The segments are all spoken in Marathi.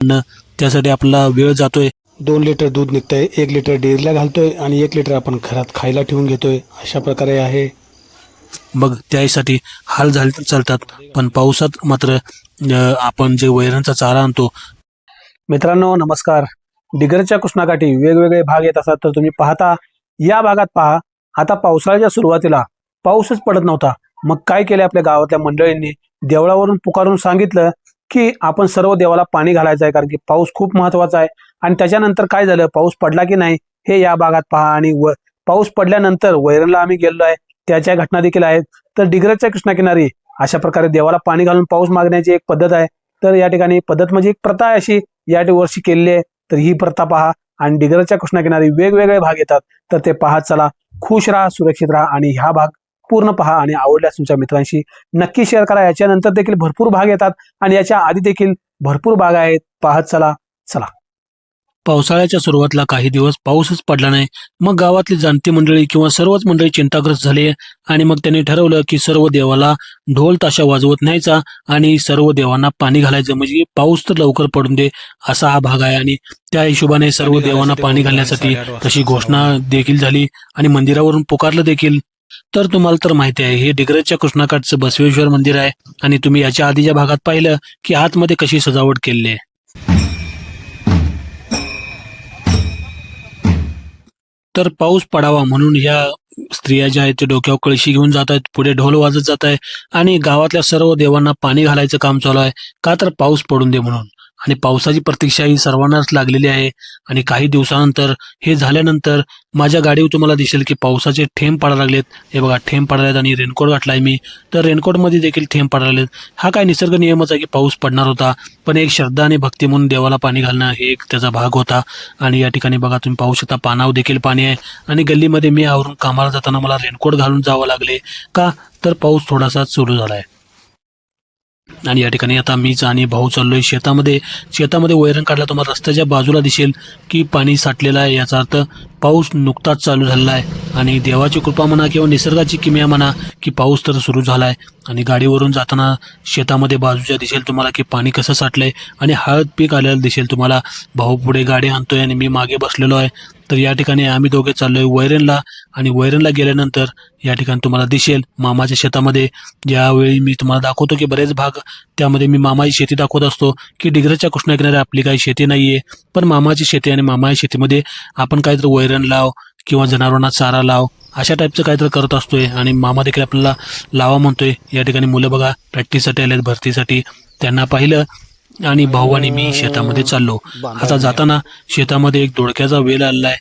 त्यासाठी आपला वेळ जातोय. 2 लिटर दूध निघतंय, 1 लिटर डेअरीला घालतोय आणि 1 लिटर आपण घरात खायला ठेवून घेतोय. अशा प्रकारे आहे. मग त्यासाठी हाल झाले तर चालतात, पण पावसात मात्र आपण जे वैरणचा चारा आणतो. मित्रांनो नमस्कार. डिग्रजच्या कृष्णाकाठी वेगवेगळे भाग येत असतात, तर तुम्ही पाहता या भागात पहा. आता पावसाळ्याच्या सुरुवातीला पाऊसच पडत नव्हता. मग काय केले आपल्या गावातल्या मंडळींनी, देवळावरून पुकारून सांगितलं की आपण सर्व देवाला पाणी घालायचं आहे, कारण की पाऊस खूप महत्वाचा आहे. आणि त्याच्यानंतर काय झालं, पाऊस पडला की नाही हे या भागात पहा. आणि पाऊस पडल्यानंतर वैरणला आम्ही गेलो आहे, त्याच्या घटना देखील आहेत. तर डिग्रजच्या कृष्णाकिनारी अशा प्रकारे देवाला पाणी घालून पाऊस मागण्याची एक पद्धत आहे. तर या ठिकाणी पद्धत म्हणजे एक प्रथा आहे अशी या वर्षी केलेली आहे. तर ही प्रथा पहा. आणि डिग्रजच्या कृष्णाकिनारी वेगवेगळे भाग येतात, तर ते पाहत चला. खुश राहा, सुरक्षित राहा आणि हा भाग पूर्ण पहा. आणि आवडल्यास तुमच्या मित्रांशी नक्की शेअर करा. याच्यानंतर देखील भरपूर भाग येतात आणि याच्या आधी देखील भरपूर भाग आहेत. पाहत चला. पावसाळ्याच्या सुरुवातीला काही दिवस पाऊसच पडला नाही. मग गावातली जाणती मंडळी किंवा सर्वच मंडळी चिंताग्रस्त झाली आणि मग त्यांनी ठरवलं की सर्व देवाला ढोल ताशा वाजवत न्यायचा आणि सर्व देवांना पाणी घालायचं, म्हणजे पाऊस तर लवकर पडून दे असा हा भाग आहे. आणि त्या हिशोबाने सर्व देवांना पाणी घालण्यासाठी तशी घोषणा देखील झाली आणि मंदिरावरून पुकारलं देखील. तर तुम्हाला तर माहिती आहे, हे डिग्रजच्या कृष्णाकाठचं बसवेश्वर मंदिर आहे आणि तुम्ही याच्या आधीच्या भागात पाहिलं की आतमध्ये कशी सजावट केलेली आहे. तर पाऊस पडावा म्हणून ह्या स्त्रिया ज्या आहेत ते डोक्यावर कळशी घेऊन जात आहेत, पुढे ढोल वाजत जात आहे आणि गावातल्या सर्व देवांना पाणी घालायचं काम चालू आहे. का तर पाऊस पडून दे म्हणून. आणि पावसाची प्रतीक्षा ही सर्वांनाच लागलेली आहे. आणि काही दिवसानंतर हे झाल्यानंतर माझ्या गाडीवर तुम्हाला दिसेल की पावसाचे थेंब पडायला लागलेत. हे बघा, थेंब पडायला आहेत आणि रेनकोट घातलाय मी, तर रेनकोटमध्ये देखील थेंब पडायला लागलेत. हा काय निसर्ग नियमच आहे की पाऊस पडणार होता, पण एक श्रद्धा आणि भक्ती म्हणून देवाला पाणी घालणं हे एक त्याचा भाग होता. आणि या ठिकाणी बघा तुम्ही पाहू शकता, पानावर देखील पाणी आहे. आणि गल्लीमध्ये मी आवरून कामाला जाताना मला रेनकोट घालून जावं लागले. का तर पाऊस थोडासा सुरू झालाय. आणि या ठिकाणी आता मीच आणि भाऊ चाललोय शेतामध्ये वैरण काढला. तुम्हाला रस्त्याच्या बाजूला दिसेल की पाणी साठलेलं आहे. याचा अर्थ पाऊस नुकताच चालू झालेला आहे आणि देवाची कृपा म्हणा किंवा निसर्गाची किमया म्हणा की पाऊस तर सुरू झालाय. आणि गाडीवरून जाताना शेतामध्ये बाजूच्या दिसेल तुम्हाला की पाणी कसं साठलंय आणि हळद पीक आलेलं दिसेल तुम्हाला. भाऊ पुढे गाडी आणतोय आणि मी मागे बसलेलो आहे. तर या ठिकाणी आम्ही दोघे चाललोय वैरणला. आणि वैरणला गेल्यानंतर या ठिकाणी तुम्हाला दिसेल मामाच्या शेतामध्ये, ज्यावेळी मी तुम्हाला दाखवतो की बरेच भाग त्यामध्ये मी मामाची शेती दाखवत असतो की डिग्रजच्या कृष्णाकिनारी आपली काही शेती नाहीये, पण मामाची शेती. आणि मामाच्या शेतीमध्ये आपण काहीतरी वैरण लाव किंवा जनावरांना चारा लाव अशा टाईपचं काहीतरी करत असतोय. आणि मामा देखील आपल्याला लावा म्हणतोय. या ठिकाणी मुलं बघा प्रॅक्टिससाठी आलेत, भरतीसाठी. त्यांना पाहिलं आणि भाऊ आणि मी शेतामध्ये चाललो. आता जाताना शेतामध्ये एक दोडक्याचा वेल आलेला आहे.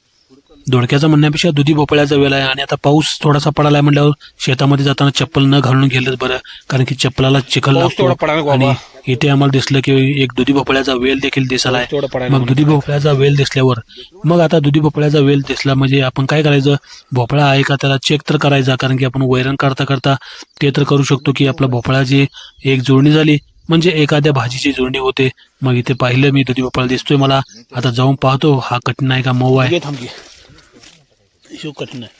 दोडक्याचा म्हणण्यापेक्षा दुधी भोपळ्याचा वेल आहे. आणि आता पाऊस थोडासा पडायला म्हटल्यावर शेतामध्ये जाताना चप्पल न घालून गेलंच बरं, कारण की चप्पलाला चिखल लागतो. आणि इथे आम्हाला दिसलं की एक दुधी भोपळ्याचा वेल देखील दिसलाय. मग दुधी भोपळ्याचा वेल दिसल्यावर मग आता दुधी भोपळ्याचा वेल दिसला म्हणजे आपण काय करायचं, भोपळा आहे का त्याला चेक तर करायचा, कारण की आपण वैरण करता करता ते तर करू शकतो की आपला भोपळाची एक जोडणी झाली म्हणजे एखाद्या भाजीची जोडणी होते. मग इथे पाहिलं मी दुधी भोपळा दिसतोय मला. आता जाऊन पाहतो हा कठीण आहे का मऊ आहे. कठीण आहे.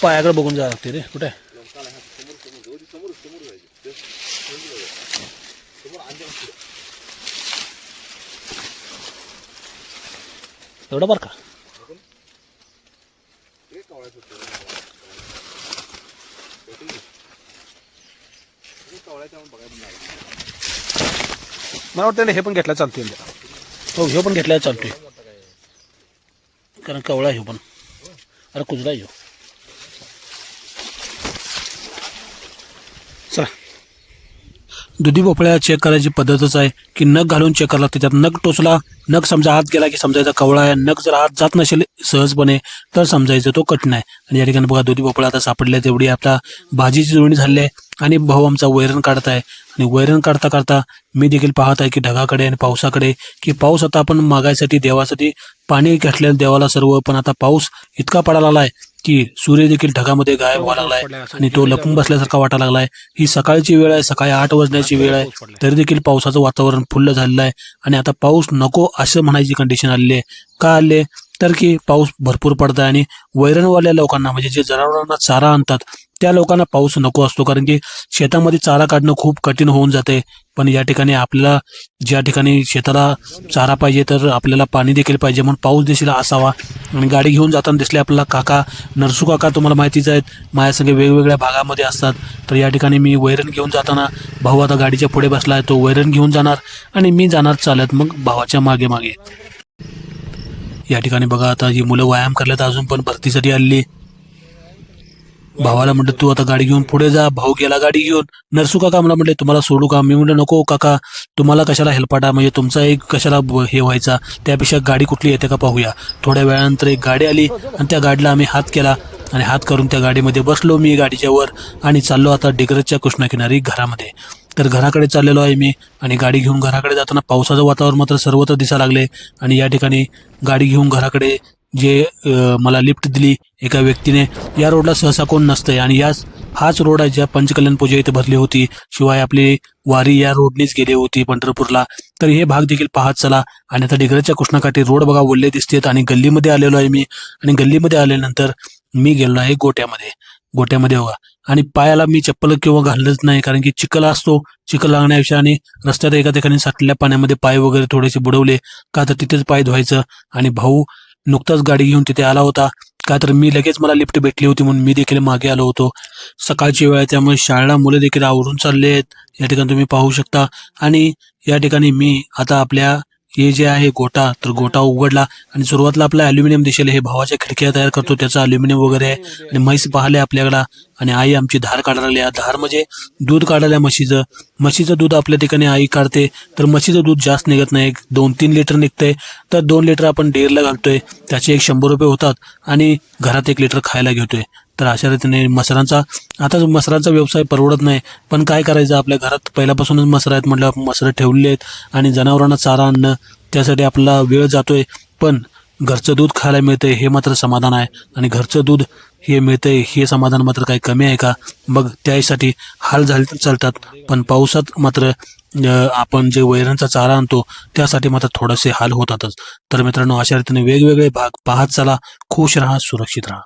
पायाकडे बघून जावं लागते रे. कुठे एवढा बरं का. मला वाटतं हे पण घेतला चालतोय. हो, हे पण घेतला चालतोय, कारण कवळा हे पण. अरे कुजला ह्यो. चला. दुधी भोपळ्या चेक करायची पद्धतच आहे की नख घालून चेक करायला लागते. त्यात नख टोचला, नख समजा हात गेला की समजायचा कवळा आहे. नख जर हात जात नसेल सहजपणे तर समजायचं तो कठीण आहे. आणि या ठिकाणी बघा दुधी भोपळा आता सापडल्या, तेवढी आपला भाजीची जोडणी झाली आहे. आणि भाऊ आमचा वैरण काढत आहे. आणि वैरण काढता काढता मी देखील पाहत आहे की ढगाकडे आणि पावसाकडे, की पाऊस आता आपण मागायसाठी देवासाठी पाणी घातलेलं देवाला सर्व, पण आता पाऊस इतका पडायला आलाय की सूर्य देखील ढगामध्ये गायब व्हायला लागलाय आणि तो लपून बसल्यासारखा वाटायला लागलाय. ही सकाळची वेळ आहे, सकाळी 8 वाजण्याची वेळ आहे, तरी देखील पावसाचं वातावरण फुल्ल झालेलं आहे आणि आता पाऊस नको असं म्हणायची कंडिशन आलेली आहे. का आली आहे? तर की पाऊस भरपूर पडत आहे आणि वैरणवाल्या लोकांना म्हणजे जे जनावरांना चारा आणतात त्या लोकांना पाऊस नको असतो, कारण की शेतामध्ये चारा काढणं खूप कठीण होऊन जाते. पण या ठिकाणी आपल्याला ज्या ठिकाणी शेताला चारा पाहिजे तर आपल्याला पाणी देखील पाहिजे, म्हणून पाऊस देखील असावा. आणि गाडी घेऊन जाताना दिसले आपल्याला काका, नरसू काका तुम्हाला माहितीच आहेत, माझ्यासंगे वेगवेगळ्या भागामध्ये असतात. तर या ठिकाणी मी वैरण घेऊन जाताना भाऊ आता गाडीच्या पुढे बसलाय, तो वैरण घेऊन जाणार आणि मी जाणार चालत मग भावाच्या मागे मागे. या ठिकाणी बघा आता ही मुलं व्यायाम करल्यात, अजून पण भरतीसाठी आलेली. भावाला म्हटलं तू आता गाडी घेऊन पुढे जा, भाऊ गेला गाडी घेऊन. नरसू काका मला म्हटले तुम्हाला सोडू का? मी म्हटलं नको काका, तुम्हाला कशाला हेलपाटा, म्हणजे तुमचा एक कशाला हे व्हायचा, त्यापेक्षा गाडी कुठली येते का पाहूया. थोड्या वेळानंतर एक गाडी आली आणि त्या गाडीला आम्ही हात केला आणि हात करून त्या गाडीमध्ये बसलो मी गाडीच्या वर आणि चाललो आता डिग्रजच्या कृष्णाकिनारी घरामध्ये. तर घराकडे चाललेलो आहे मी आणि गाडी घेऊन घराकडे जाताना पावसाचं वातावरण मात्र सर्वत्र दिसायला लागले. आणि या ठिकाणी गाडी घेऊन घराकडे जे मला लिफ्ट दिली एका व्यक्तीने. या रोडला सहसा कोण नसतंय आणि हाच रोड आहे ज्या पंचकल्याण पूजा इथे भरली होती, शिवाय आपली वारी या रोडनीच गेली होती पंढरपूरला. तर हे भाग देखील पाहत चला. आणि आता डिग्रजच्या कृष्णाकाठी रोड बघा ओले दिसतेत आणि गल्लीमध्ये आलेलो आहे मी. आणि गल्लीमध्ये आल्यानंतर मी गेलो आहे गोट्यामध्ये बघा. आणि पायाला मी चप्पल किंवा घाललंच नाही, कारण की चिखल असतो, चिखल लागण्यापेक्षा आणि रस्त्यात एका ठिकाणी साठलेल्या पाण्यामध्ये पाय वगैरे थोडेसे बुडवले का तर तिथेच पाय धुवायचं. आणि भाऊ नुकताच गाडी घेऊन तिथे आला होता, का तर मी लगेच मला लिफ्ट भेटली होती म्हणून मी देखील मागे आलो होतो. सकाळची वेळ आहे त्यामुळे शाळेला मुलं देखील आवरून चालले आहेत, या ठिकाणी तुम्ही पाहू शकता. आणि या ठिकाणी मी आता आपल्या हे जे आहे गोटा, तर गोटा उघडला आणि सुरुवातीला आपला अल्युमिनियम दिसेल, हे भावाच्या खिडक्या तयार करतो त्याचा अल्युमिनियम वगैरे आहे. आणि म्हैस पाहिले आपल्याकडं आणि आई आमची धार काढायला, धार म्हणजे दूध काढायला म्हशीचं दूध आपल्या ठिकाणी आई काढते. तर म्हशीचं दूध जास्त निघत नाही, 2-3 लिटर निघतंय, तर 2 लिटर आपण डेअरीला घालतोय, त्याचे 100 रुपये होतात आणि घरात 1 लिटर खायला घेतोय. तर अशा रीतीने मसरांचा व्यवसाय परवडत नाही, पण काय करायचं, आपल्या घरात पहिल्यापासूनच मसर आहेत म्हटलं आपण मसरं ठेवलेली आहेत आणि जनावरांना चारा आणणं त्यासाठी आपला वेळ जातोय. पण घरचं दूध खायला मिळतंय हे मात्र समाधान आहे. आणि घरचं दूध हे मिळतंय हे समाधान मात्र काही कमी आहे का? मग त्यासाठी हाल झाले तर चालतात, पण पावसात मात्र आपण जे वैरणचा चारा आणतो त्यासाठी मात्र थोडेसे हाल होतातच. तर मित्रांनो, अशा रीतीने वेगवेगळे भाग पाहत चला. खुश राहा, सुरक्षित राहा.